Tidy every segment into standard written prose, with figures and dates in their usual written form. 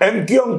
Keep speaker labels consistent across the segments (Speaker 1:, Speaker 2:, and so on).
Speaker 1: MQM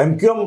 Speaker 1: MQM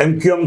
Speaker 1: MQM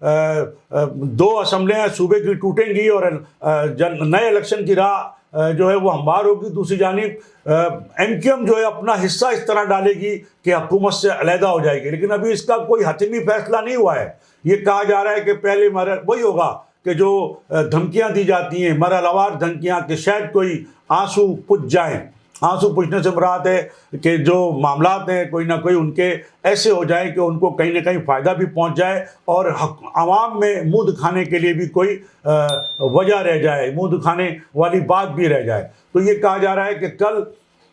Speaker 1: دو اسمبلیاں صوبے کی ٹوٹیں گی اور نئے الیکشن کی راہ جو ہے وہ ہموار ہوگی. دوسری جانب ایم کیو ایم جو ہے اپنا حصہ اس طرح ڈالے گی کہ حکومت سے علیحدہ ہو جائے گی. لیکن ابھی اس کا کوئی حتمی فیصلہ نہیں ہوا ہے. یہ کہا جا رہا ہے کہ پہلے وہی ہوگا کہ جو دھمکیاں دی جاتی ہیں مرحلہ دھمکیاں کہ شاید کوئی آنسو پچ جائیں. آنسو پوچھنے سے مراد ہے کہ جو معاملات ہیں کوئی نہ کوئی ان کے ایسے ہو جائیں کہ ان کو کہیں نہ کہیں فائدہ بھی پہنچ جائے اور عوام میں منہ دکھانے کے لیے بھی کوئی وجہ رہ جائے, منہ دکھانے والی بات بھی رہ جائے. تو یہ کہا جا رہا ہے کہ کل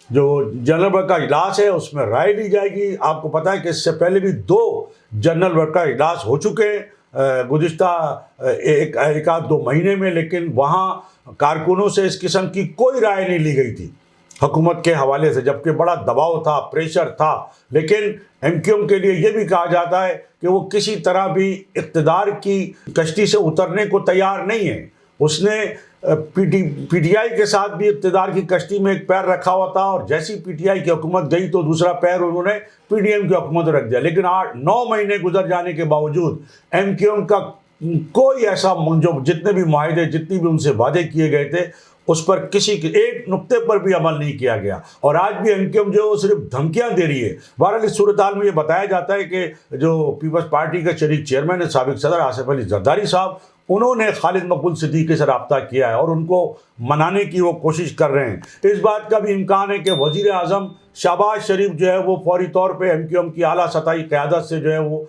Speaker 1: جو جنرل ورک کا اجلاس ہے اس میں رائے لی جائے گی. آپ کو پتہ ہے کہ اس سے پہلے بھی 2 جنرل ورک کا اجلاس ہو چکے ہیں گزشتہ ایک آدھ 2 مہینے میں, لیکن وہاں کارکنوں سے اس قسم کی کوئی رائے نہیں لی گئی تھی حکومت کے حوالے سے, جبکہ بڑا دباؤ تھا, پریشر تھا. لیکن ایم کیو ایم کے لیے یہ بھی کہا جاتا ہے کہ وہ کسی طرح بھی اقتدار کی کشتی سے اترنے کو تیار نہیں ہے. اس نے پی ٹی آئی کے ساتھ بھی اقتدار کی کشتی میں ایک پیر رکھا ہوا تھا, اور جیسی پی ٹی آئی کی حکومت گئی تو دوسرا پیر انہوں نے پی ڈی ایم کی حکومت رکھ دیا. لیکن 9 مہینے گزر جانے کے باوجود ایم کیو ایم کا کوئی ایسا جو جتنے بھی معاہدے جتنی بھی ان سے وعدے کیے گئے تھے اس پر کسی ایک نقطے پر بھی عمل نہیں کیا گیا. اور آج بھی ایم کیو ایم جو صرف دھمکیاں دے رہی ہے. بہرحال اس صورتحال میں یہ بتایا جاتا ہے کہ جو پیپلز پارٹی کے شریک چیئرمین ہے سابق صدر آصف علی زرداری صاحب, انہوں نے خالد مقبول صدیقی سے رابطہ کیا ہے اور ان کو منانے کی وہ کوشش کر رہے ہیں. اس بات کا بھی امکان ہے کہ وزیر اعظم شہباز شریف جو ہے وہ فوری طور پہ ایم کیو ایم کی اعلیٰ سطحی قیادت سے جو ہے وہ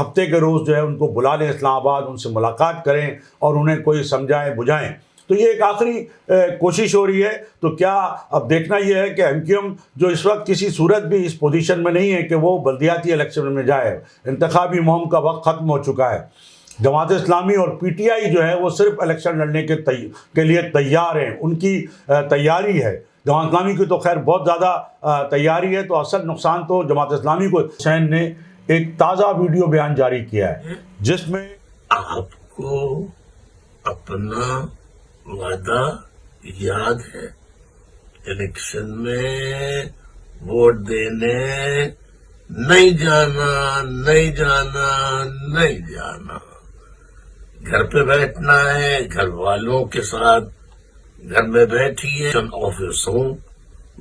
Speaker 1: ہفتے کے روز جو ہے ان کو بلا لیں اسلام آباد, ان سے ملاقات کریں اور انہیں کوئی سمجھائیں بجھائیں. تو یہ ایک آخری کوشش ہو رہی ہے. تو کیا اب دیکھنا یہ ہے کہ ایم کیو ایم جو اس وقت کسی صورت بھی اس پوزیشن میں نہیں ہے کہ وہ بلدیاتی الیکشن میں جائے, انتخابی مہم کا وقت ختم ہو چکا ہے. جماعت اسلامی اور پی ٹی آئی جو ہے وہ صرف الیکشن لڑنے کے لیے تیار ہیں, ان کی تیاری ہے. جماعت اسلامی کی تو خیر بہت زیادہ تیاری ہے. تو اصل نقصان تو جماعت اسلامی کو. حسین نے ایک تازہ ویڈیو بیان جاری کیا ہے جس میں
Speaker 2: آپ کو اپنا وعدہ یاد ہے, الیکشن میں ووٹ دینے نہیں جانا, نہیں جانا, نہیں جانا, گھر پہ بیٹھنا ہے, گھر والوں کے ساتھ گھر میں بیٹھیے, آفسوں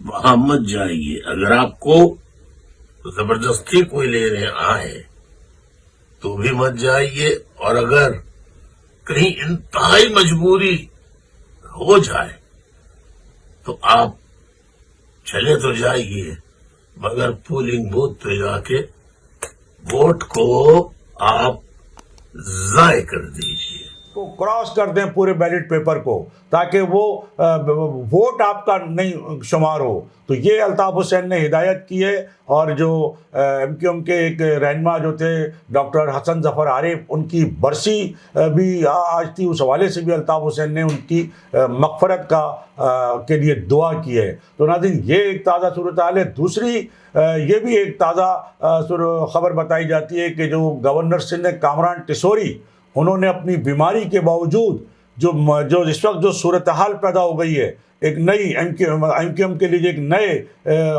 Speaker 2: وہاں مت جائیے. اگر آپ کو زبردستی کوئی لینے آئے تو بھی مت جائیے, اور اگر کہیں انتہائی مجبوری ہو جائے تو آپ چلے تو جائیے, مگر پولنگ بوتھ پہ جا کے ووٹ کو آپ ضائع کر دیجیے,
Speaker 1: کو کراس کر دیں پورے بیلٹ پیپر کو تاکہ وہ ووٹ آپ کا نہیں شمار ہو. تو یہ الطاف حسین نے ہدایت کی ہے. اور جو ایم کیو ایم کے ایک رہنما جو تھے ڈاکٹر حسن ظفر عارف, ان کی برسی بھی آج تھی, اس حوالے سے بھی الطاف حسین نے ان کی مغفرت کے لیے دعا کی ہے. تو ناظرین یہ ایک تازہ صورتحال ہے. دوسری یہ بھی ایک تازہ خبر بتائی جاتی ہے کہ جو گورنر سندھ کامران ٹیسوری, انہوں نے اپنی بیماری کے باوجود جو اس وقت جو صورتحال پیدا ہو گئی ہے, ایک نئی ایم کیو ایم کے لیے ایک نئے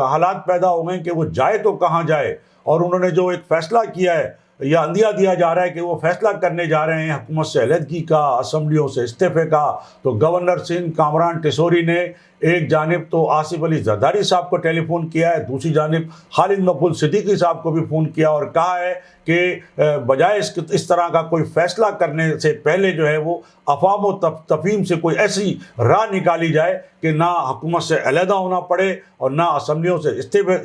Speaker 1: حالات پیدا ہو گئے کہ وہ جائے تو کہاں جائے. اور انہوں نے جو ایک فیصلہ کیا ہے یا اندیا دیا جا رہا ہے کہ وہ فیصلہ کرنے جا رہے ہیں حکومت سے علیحدگی کا, اسمبلیوں سے استعفے کا. تو گورنر سندھ کامران ٹیسوری نے ایک جانب تو آصف علی زرداری صاحب کو ٹیلی فون کیا ہے, دوسری جانب خالد مقبول صدیقی صاحب کو بھی فون کیا اور کہا ہے کہ بجائے اس طرح کا کوئی فیصلہ کرنے سے پہلے جو ہے وہ افہام و تفہیم سے کوئی ایسی راہ نکالی جائے کہ نہ حکومت سے علیحدہ ہونا پڑے اور نہ اسمبلیوں سے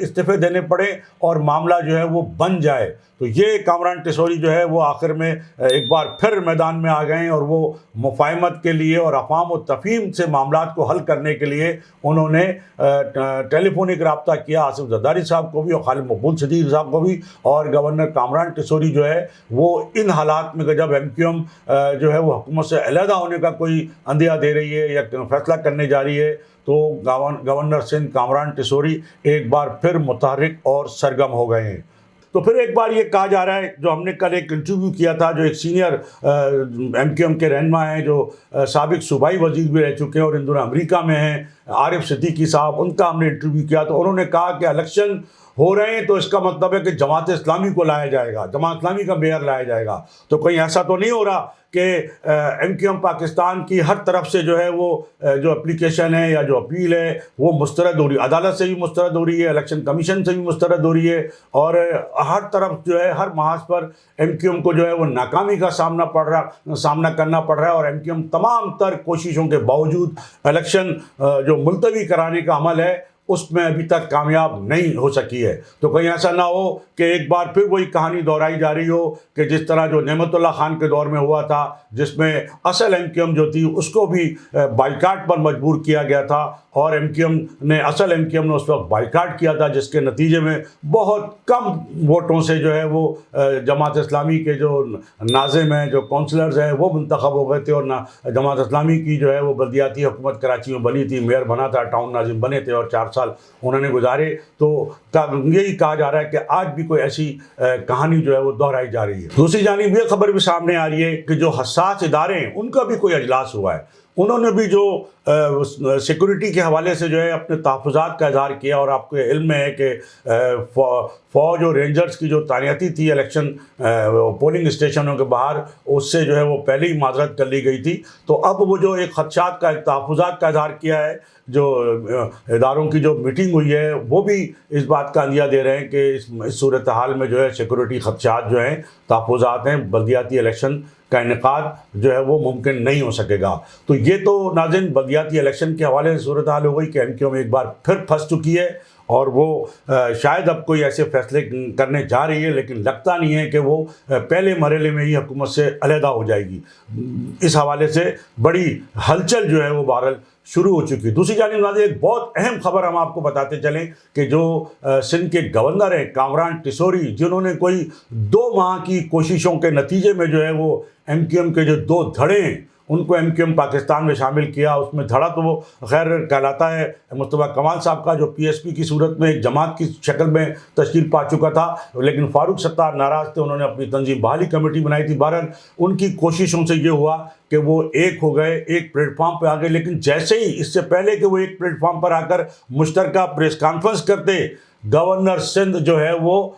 Speaker 1: استعفے دینے پڑے اور معاملہ جو ہے وہ بن جائے. تو یہ کامران ٹیسوری جو ہے وہ آخر میں ایک بار پھر میدان میں آ گئے ہیں, اور وہ مفاہمت کے لیے اور افہام و تفہیم سے معاملات کو حل کرنے کے لیے انہوں نے ٹیلی فونک رابطہ کیا آصف زرداری صاحب کو بھی اور خالد مقبول صدیقی صاحب کو بھی. اور گورنر کامران ٹیسوری جو ہے وہ ان حالات میں جب ایم کیو ایم جو ہے وہ حکومت سے علیحدہ ہونے کا کوئی اندیا دے رہی ہے یا فیصلہ کرنے جا رہی ہے, تو گورنر سندھ کامران ٹیسوری ایک بار پھر متحرک اور سرگرم ہو گئے ہیں. تو پھر ایک بار یہ کہا جا رہا ہے، جو ہم نے کل ایک انٹرویو کیا تھا، جو ایک سینئر ایم کیو ایم کے رہنما ہیں، جو سابق صوبائی وزیر بھی رہ چکے ہیں اور ان دنوں امریکہ میں ہیں، عارف صدیقی صاحب، ان کا ہم نے انٹرویو کیا تو انہوں نے کہا کہ الیکشن ہو رہے ہیں تو اس کا مطلب ہے کہ جماعت اسلامی کو لایا جائے گا، جماعت اسلامی کا میئر لایا جائے گا۔ تو کہیں ایسا تو نہیں ہو رہا کہ ایم کیو ایم پاکستان کی ہر طرف سے جو ہے وہ جو اپلیکیشن ہے یا جو اپیل ہے وہ مسترد ہو رہی ہے، عدالت سے بھی مسترد ہو رہی ہے، الیکشن کمیشن سے بھی مسترد ہو رہی ہے، اور ہر طرف جو ہے ہر محاذ پر ایم کیو ایم کو جو ہے وہ ناکامی کا سامنا کرنا پڑ رہا ہے، اور ایم کیو ایم تمام تر کوششوں کے باوجود الیکشن جو ملتوی کرانے کا عمل ہے اس میں ابھی تک کامیاب نہیں ہو سکی ہے۔ تو کہیں ایسا نہ ہو کہ ایک بار پھر وہی کہانی دہرائی جا رہی ہو کہ جس طرح جو نعمت اللہ خان کے دور میں ہوا تھا، جس میں اصل ایم کیو ایم جو تھی اس کو بھی بائیکاٹ پر مجبور کیا گیا تھا، اور اصل ایم کیو ایم نے اس وقت بائیکاٹ کیا تھا، جس کے نتیجے میں بہت کم ووٹوں سے جو ہے وہ جماعت اسلامی کے جو ناظم ہیں، جو کونسلرز ہیں، وہ منتخب ہو گئے تھے، اور جماعت اسلامی کی جو ہے وہ بلدیاتی حکومت کراچی میں بنی تھی، میئر بنا تھا، ٹاؤن ناظم بنے تھے، اور 4 سال انہوں نے گزارے۔ تو یہی کہا جا رہا ہے کہ آج بھی کوئی ایسی کہانی جو ہے وہ دہرائی جا رہی ہے۔ دوسری جانب یہ خبر بھی سامنے آ رہی ہے کہ جو حساس ادارے ہیں ان کا بھی کوئی اجلاس ہوا ہے، انہوں نے بھی جو سیکورٹی کے حوالے سے جو ہے اپنے تحفظات کا اظہار کیا، اور آپ کو علم ہے کہ فوج اور رینجرز کی جو تعیناتی تھی الیکشن پولنگ اسٹیشنوں کے باہر، اس سے جو ہے وہ پہلے ہی معذرت کر لی گئی تھی۔ تو اب وہ جو ایک خدشات کا، ایک تحفظات کا اظہار کیا ہے، جو اداروں کی جو میٹنگ ہوئی ہے وہ بھی اس بات کا اندیہ دے رہے ہیں کہ اس صورتحال میں جو ہے سیکورٹی خدشات جو ہیں، تحفظات ہیں، بلدیاتی الیکشن کا انعقاد جو ہے وہ ممکن نہیں ہو سکے گا۔ تو یہ تو ناظرین بلدیاتی الیکشن کے حوالے سے صورتحال ہو گئی کہ ایم کیو ایم ایک بار پھر پھنس چکی ہے، اور وہ شاید اب کوئی ایسے فیصلے کرنے جا رہی ہے، لیکن لگتا نہیں ہے کہ وہ پہلے مرحلے میں ہی حکومت سے علیحدہ ہو جائے گی۔ اس حوالے سے بڑی ہلچل جو ہے وہ بہرحال شروع ہو چکی ہے۔ دوسری جانب ناظرین ایک بہت اہم خبر ہم آپ کو بتاتے چلیں کہ جو سندھ کے گورنر ہیں کامران ٹسوری، جنہوں نے کوئی 2 ماہ کی کوششوں کے نتیجے میں جو ہے وہ ایم کیو ایم کے جو 2 دھڑے ہیں ان کو ایم کیو ایم پاکستان میں شامل کیا۔ اس میں دھڑا تو وہ خیر کہلاتا ہے مصطفیٰ کمال صاحب کا، جو پی ایس پی کی صورت میں ایک جماعت کی شکل میں تشکیل پا چکا تھا، لیکن فاروق ستار ناراض تھے، انہوں نے اپنی تنظیم بحالی کمیٹی بنائی تھی۔ بہرحال ان کی کوششوں سے یہ ہوا کہ وہ ایک ہو گئے، ایک پلیٹ فارم پہ آ گئے، لیکن جیسے ہی اس سے پہلے کہ وہ ایک پلیٹ فارم پر آ کر مشترکہ پریس کانفرنس کرتے، گورنر سندھ جو ہے وہ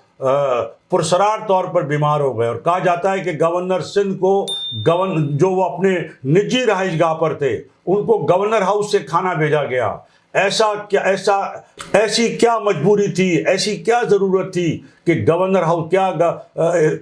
Speaker 1: پرسرار طور پر بیمار ہو گئے، اور کہا جاتا ہے کہ گورنر سندھ کو جو وہ اپنے نجی رہائش گاہ پر تھے ان کو گورنر ہاؤس سے کھانا بھیجا گیا۔ ایسی کیا مجبوری تھی، ایسی کیا ضرورت تھی کہ گورنر ہاؤس، کیا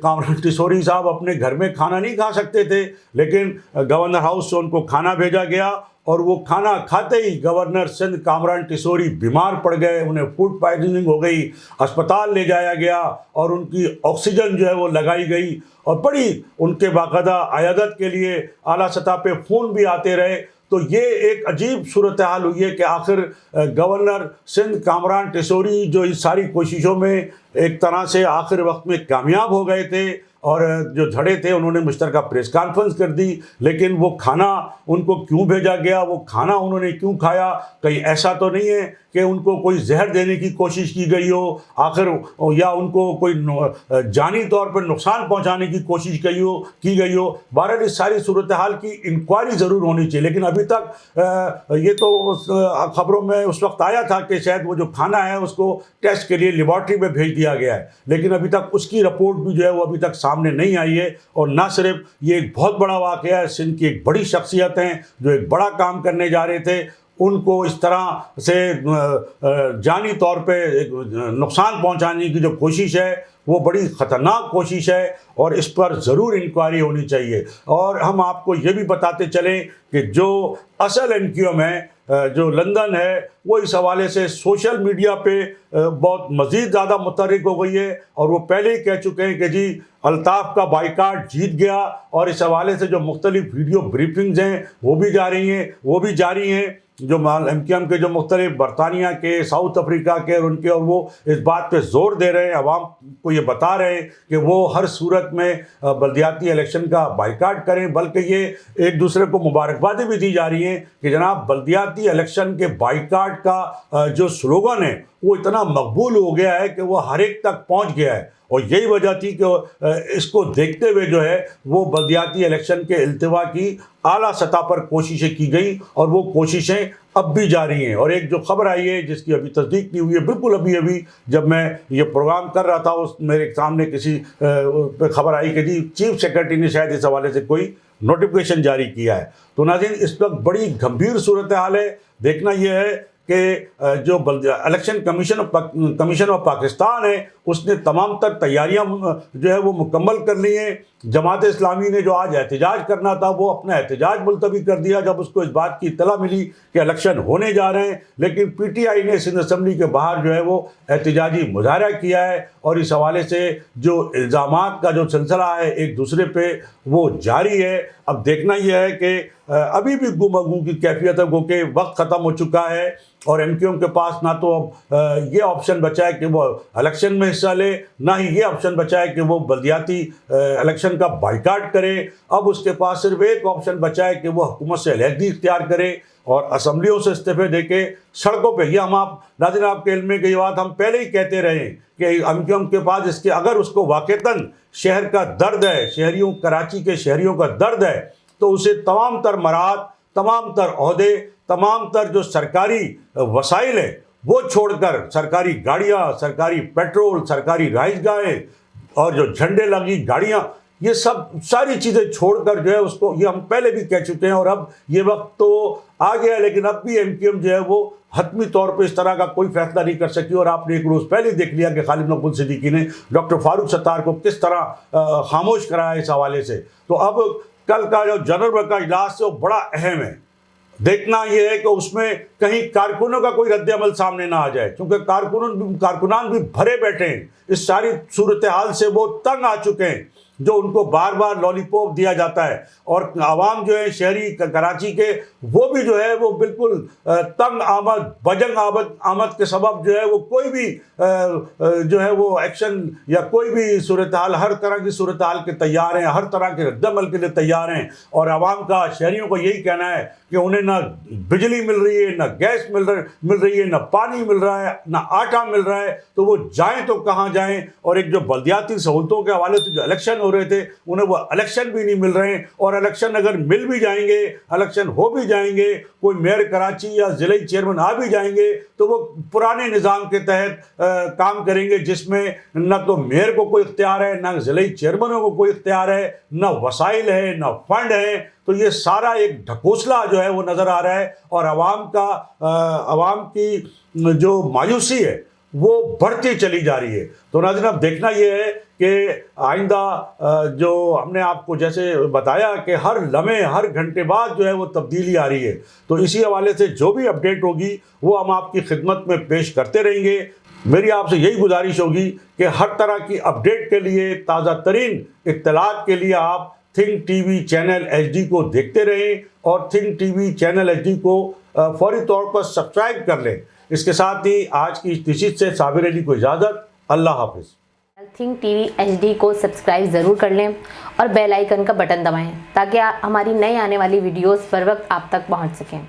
Speaker 1: کامران ٹسوری صاحب اپنے گھر میں کھانا نہیں کھا سکتے تھے؟ لیکن گورنر ہاؤس سے ان کو کھانا بھیجا گیا، اور وہ کھانا کھاتے ہی گورنر سندھ کامران ٹسوری بیمار پڑ گئے، انہیں فوڈ پوائزننگ ہو گئی، اسپتال لے جایا گیا، اور ان کی آکسیجن جو ہے وہ لگائی گئی، اور بڑی ان کے باقاعدہ عیادت کے لیے اعلیٰ سطح پہ فون بھی آتے رہے۔ تو یہ ایک عجیب صورتحال ہوئی ہے کہ آخر گورنر سندھ کامران ٹسوری جو اس ساری کوششوں میں ایک طرح سے آخر وقت میں کامیاب ہو گئے تھے، اور جو دھڑے تھے انہوں نے مشترکہ پریس کانفرنس کر دی، لیکن وہ کھانا ان کو کیوں بھیجا گیا، وہ کھانا انہوں نے کیوں کھایا؟ کہیں ایسا تو نہیں ہے کہ ان کو کوئی زہر دینے کی کوشش کی گئی ہو آخر، یا ان کو کوئی جانی طور پر نقصان پہنچانے کی کوشش کی گئی ہو؟ بہرحال اس ساری صورتحال کی انکوائری ضرور ہونی چاہیے، لیکن ابھی تک یہ تو خبروں میں اس وقت آیا تھا کہ شاید وہ جو کھانا ہے اس کو ٹیسٹ کے لیے لیبارٹری میں بھیج دیا گیا ہے، لیکن ابھی تک اس کی رپورٹ بھی جو ہے وہ ابھی تک سامنے نہیں آئی ہے۔ اور نہ صرف یہ ایک بہت بڑا واقعہ ہے، سندھ کی ایک بڑی شخصیت ہیں جو ایک بڑا کام کرنے جا رہے تھے، ان کو اس طرح سے جانی طور پہ نقصان پہنچانے کی جو کوشش ہے وہ بڑی خطرناک کوشش ہے، اور اس پر ضرور انکوائری ہونی چاہیے۔ اور ہم آپ کو یہ بھی بتاتے چلیں کہ جو اصل ایم کیو ایم ہے جو لندن ہے، وہ اس حوالے سے سوشل میڈیا پہ بہت مزید زیادہ متحرک ہو گئی ہے، اور وہ پہلے ہی کہہ چکے ہیں کہ جی الطاف کا بائیکاٹ جیت گیا، اور اس حوالے سے جو مختلف ویڈیو بریفنگز ہیں وہ بھی جاری ہیں جو ایم کیو ایم کے جو مختلف برطانیہ کے، ساؤتھ افریقہ کے اور وہ اس بات پہ زور دے رہے ہیں، عوام کو یہ بتا رہے ہیں کہ وہ ہر صورت میں بلدیاتی الیکشن کا بائیکاٹ کریں، بلکہ یہ ایک دوسرے کو مبارکبادیں بھی دی جا رہی ہیں کہ جناب بلدیاتی الیکشن کے بائیکاٹ کا جو سلوگن ہے وہ اتنا مقبول ہو گیا ہے کہ وہ ہر ایک تک پہنچ گیا ہے، اور یہی وجہ تھی کہ اس کو دیکھتے ہوئے جو ہے وہ بلدیاتی الیکشن کے التوا کی اعلیٰ سطح پر کوششیں کی گئیں، اور وہ کوششیں اب بھی جاری ہیں۔ اور ایک جو خبر آئی ہے جس کی ابھی تصدیق نہیں ہوئی ہے، بالکل ابھی جب میں یہ پروگرام کر رہا تھا میرے سامنے کسی خبر آئی کہ جی چیف سیکرٹری نے شاید اس حوالے سے کوئی نوٹیفیکیشن جاری کیا ہے۔ تو ناظرین اس وقت بڑی گھمبیر صورتحال ہے۔ دیکھنا یہ ہے کہ جو الیکشن کمیشن آف پاکستان ہے اس نے تمام تر تیاریاں جو ہے وہ مکمل کر لی ہیں۔ جماعت اسلامی نے جو آج احتجاج کرنا تھا وہ اپنا احتجاج ملتوی کر دیا جب اس کو اس بات کی اطلاع ملی کہ الیکشن ہونے جا رہے ہیں، لیکن پی ٹی آئی نے سندھ اسمبلی کے باہر جو ہے وہ احتجاجی مظاہرہ کیا ہے، اور اس حوالے سے جو الزامات کا جو سلسلہ ہے ایک دوسرے پہ وہ جاری ہے۔ اب دیکھنا یہ ہے کہ ابھی بھی گم گم کی کیفیت ہے، گو کہ وقت ختم ہو چکا ہے، اور ایم کیو ایم کے پاس نہ تو اب یہ آپشن بچا ہے کہ وہ الیکشن میں حصہ لے، نہ ہی یہ آپشن بچا ہے کہ وہ بلدیاتی الیکشن کا بائیکاٹ کرے۔ اب اس کے پاس صرف ایک آپشن بچا ہے کہ وہ حکومت سے علیحدگی اختیار کرے اور اسمبلیوں سے استعفے دے کے سڑکوں پہ، یہ ہم ناظرین آپ کے علم میں کہ یہ بات ہم پہلے ہی کہتے رہے ہیں کہ ایم کیو ایم کے پاس اس کے اگر اس کو واقعتاً شہر کا درد ہے، کراچی کے شہریوں کا درد ہے، تو اسے تمام تر مراد، تمام تر عہدے، تمام تر جو سرکاری وسائل ہیں وہ چھوڑ کر، سرکاری گاڑیاں، سرکاری پیٹرول، سرکاری رہائش گاہیں اور جو جھنڈے لگی گاڑیاں، یہ سب ساری چیزیں چھوڑ کر جو ہے اس کو، یہ ہم پہلے بھی کہہ چکے ہیں اور اب یہ وقت تو آ گیا ہے، لیکن اب بھی ایم کیو ایم جو ہے وہ حتمی طور پہ اس طرح کا کوئی فیصلہ نہیں کر سکی۔ اور آپ نے ایک روز پہلے دیکھ لیا کہ خالد مقبول صدیقی نے ڈاکٹر فاروق ستار کو کس طرح خاموش کرایا اس حوالے سے۔ تو اب کل کا جو جنرل کا اجلاس ہے وہ بڑا اہم ہے۔ دیکھنا یہ ہے کہ اس میں کہیں کارکنوں کا کوئی رد عمل سامنے نہ آ جائے، کیونکہ کارکنان بھی بھرے بیٹھے ہیں، اس ساری صورتحال سے وہ تنگ آ چکے ہیں جو ان کو بار بار لالی پاپ دیا جاتا ہے، اور عوام جو ہے شہری کراچی کے وہ بھی جو ہے وہ بالکل تنگ آمد، بجنگ آمد کے سبب جو ہے وہ کوئی بھی جو ہے وہ ایکشن یا کوئی بھی صورتحال، ہر طرح کی صورتحال کے تیار ہیں، ہر طرح کے رد عمل کے لیے تیار ہیں۔ اور عوام کا، شہریوں کو یہی کہنا ہے کہ انہیں نہ بجلی مل رہی ہے، نہ گیس مل رہی ہے، نہ پانی مل رہا ہے، نہ آٹا مل رہا ہے، تو وہ جائیں تو کہاں جائیں۔ اور ایک جو بلدیاتی سہولتوں کے حوالے سے جو الیکشن ہو رہے تھے انہیں وہ الیکشن بھی نہیں مل رہے ہیں، اور الیکشن اگر مل بھی جائیں گے، الیکشن ہو بھی جائیں گے، کوئی میئر کراچی یا ضلعی چیئرمین آ بھی جائیں گے تو وہ پرانے نظام کے تحت کام کریں گے، جس میں نہ تو میئر کو کوئی اختیار ہے، نہ ضلعی چیئرمینوں کو کوئی اختیار ہے، نہ وسائل ہے، نہ فنڈ ہے۔ تو یہ سارا ایک ڈھکوسلا جو ہے وہ نظر آ رہا ہے، اور عوام کی جو مایوسی ہے وہ بڑھتی چلی جا رہی ہے۔ تو ناظرین اب دیکھنا یہ ہے کہ آئندہ جو ہم نے آپ کو جیسے بتایا کہ ہر لمحے، ہر گھنٹے بعد جو ہے وہ تبدیلی آ رہی ہے، تو اسی حوالے سے جو بھی اپڈیٹ ہوگی وہ ہم آپ کی خدمت میں پیش کرتے رہیں گے۔ میری آپ سے یہی گزارش ہوگی کہ ہر طرح کی اپڈیٹ کے لیے، تازہ ترین اطلاعات کے لیے آپ think TV V channel H ڈی کو دیکھتے رہیں، اور think TV V channel H ڈی کو فوری طور پر سبسکرائب کر لیں۔ اس کے ساتھ ہی آج کی اس نشست سے صابر علی کو اجازت۔ اللہ حافظ۔
Speaker 3: تھنک ٹی وی ایچ ڈی کو سبسکرائب ضرور کر لیں اور بیل آئیکن کا بٹن دبائیں تاکہ ہماری نئی آنے والی ویڈیوز پر وقت آپ تک پہنچ سکیں۔